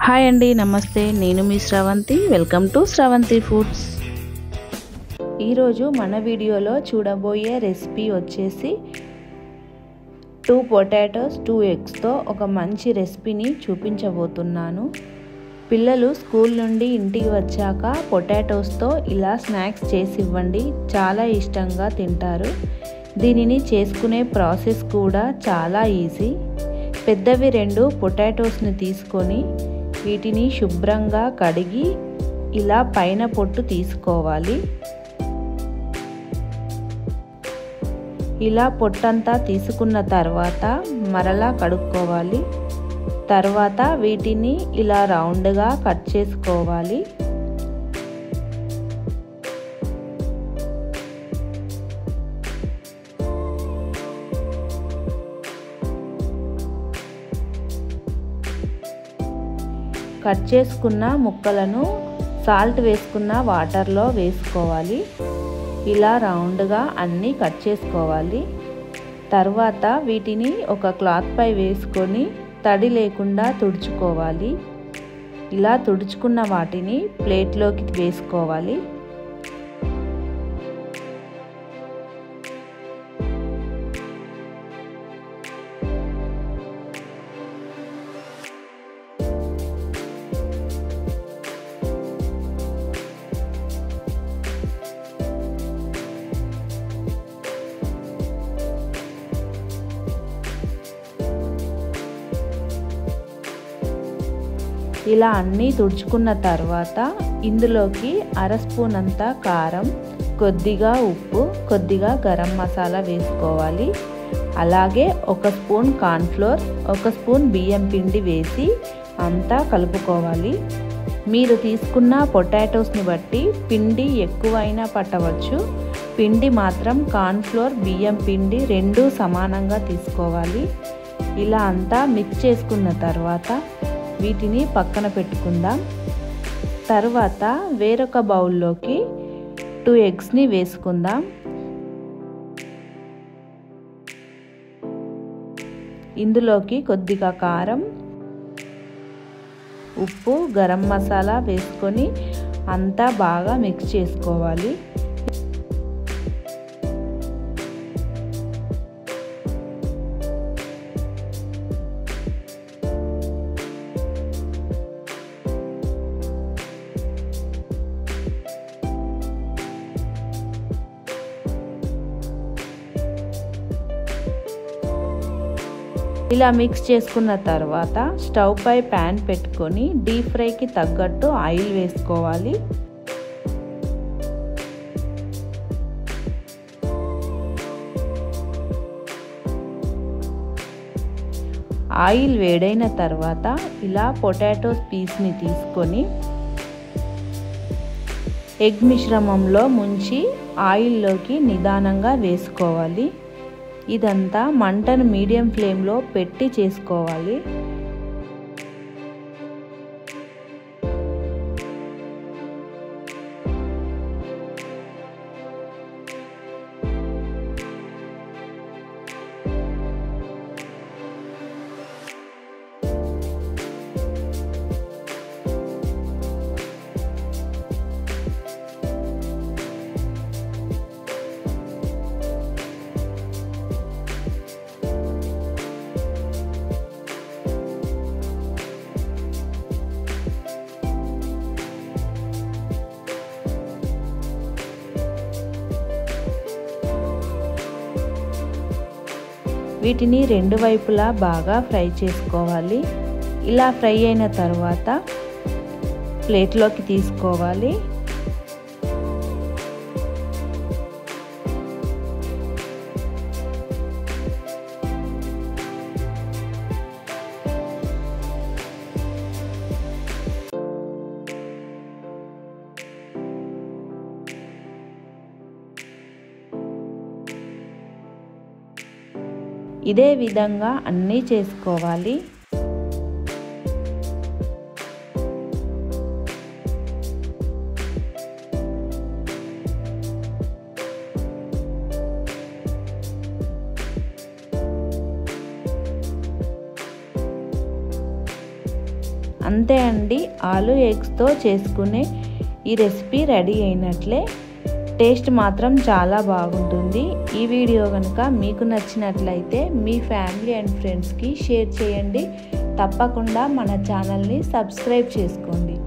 Hi అండి, నమస్తే. నేను మీ Sravanthi. Welcome to Sravanthi foods. ఈరోజు మన వీడియోలో చూడబోయే రెసిపీ వచ్చేసి 2 పొటాటోస్ 2 ఎగ్స్తో ఒక మంచి రెసిపీని చూపించబోతున్నాను. పిల్లలు స్కూల్ నుండి ఇంటికి వచ్చాక పొటాటోస్తో ఇలా స్నాక్స్ చేసి ఇవ్వండి, చాలా ఇష్టంగా తింటారు. దీనిని చేసుకునే ప్రాసెస్ కూడా చాలా ఈజీ. పెద్దవి 2 పొటాటోస్ని తీసుకొని వీటిని శుభ్రంగా కడిగి ఇలా పైన పొట్టు తీసుకోవాలి. ఇలా పొట్టంతా తీసుకున్న తర్వాత మరలా కడుక్కోవాలి. తర్వాత వీటిని ఇలా రౌండ్గా కట్ చేసుకోవాలి. కట్ చేసుకున్న ముక్కలను సాల్ట్ వేసుకున్న వాటర్లో వేసుకోవాలి. ఇలా రౌండ్గా అన్నీ కట్ చేసుకోవాలి. తర్వాత వీటిని ఒక క్లాత్ పై వేసుకొని తడి లేకుండా తుడుచుకోవాలి. ఇలా తుడుచుకున్న వాటిని ప్లేట్లోకి వేసుకోవాలి. ఇలా అన్నీ తుడుచుకున్న తర్వాత ఇందులోకి 1/2 స్పూన్ అంతా కారం, కొద్దిగా ఉప్పు, కొద్దిగా గరం మసాలా వేసుకోవాలి. అలాగే 1 స్పూన్ కార్న్ఫ్లోర్, 1 స్పూన్ బియ్యం పిండి వేసి అంతా కలుపుకోవాలి. మీరు తీసుకున్న పొటాటోస్ని బట్టి పిండి ఎక్కువైనా పట్టవచ్చు. పిండి మాత్రం కార్న్ఫ్లోర్, బియ్యం పిండి 2 సమానంగా తీసుకోవాలి. ఇలా అంతా మిక్స్ చేసుకున్న తర్వాత వీటిని పక్కన పెట్టుకుందాం. తర్వాత వేరొక బౌల్లోకి 2 ఎగ్స్ని వేసుకుందాం. ఇందులోకి కొద్దిగా కారం, ఉప్పు, గరం మసాలా వేసుకొని అంతా బాగా మిక్స్ చేసుకోవాలి. ఇలా మిక్స్ చేసుకున్న తర్వాత స్టవ్ పై ప్యాన్ పెట్టుకొని డీప్ ఫ్రైకి తగ్గట్టు ఆయిల్ వేసుకోవాలి. ఆయిల్ వేడైన తర్వాత ఇలా పొటాటోస్ పీస్ని తీసుకొని ఎగ్ మిశ్రమంలో ముంచి ఆయిల్లోకి నిదానంగా వేసుకోవాలి. ఇదంతా మంటను మీడియం ఫ్లేమ్లో పెట్టి చేసుకోవాలి. వీటిని 2 వైపులా బాగా ఫ్రై చేసుకోవాలి. ఇలా ఫ్రై అయిన తర్వాత ప్లేట్లోకి తీసుకోవాలి. ఇదే విధంగా అన్నీ చేసుకోవాలి. అంతే అండి, ఆలు ఎగ్స్తో చేసుకునే ఈ రెసిపీ రెడీ అయినట్లే. టేస్ట్ మాత్రం చాలా బాగుంటుంది. ఈ వీడియో కనుక మీకు నచ్చినట్లయితే మీ ఫ్యామిలీ అండ్ ఫ్రెండ్స్కి షేర్ చేయండి. తప్పకుండా మన ఛానల్ని సబ్స్క్రైబ్ చేసుకోండి.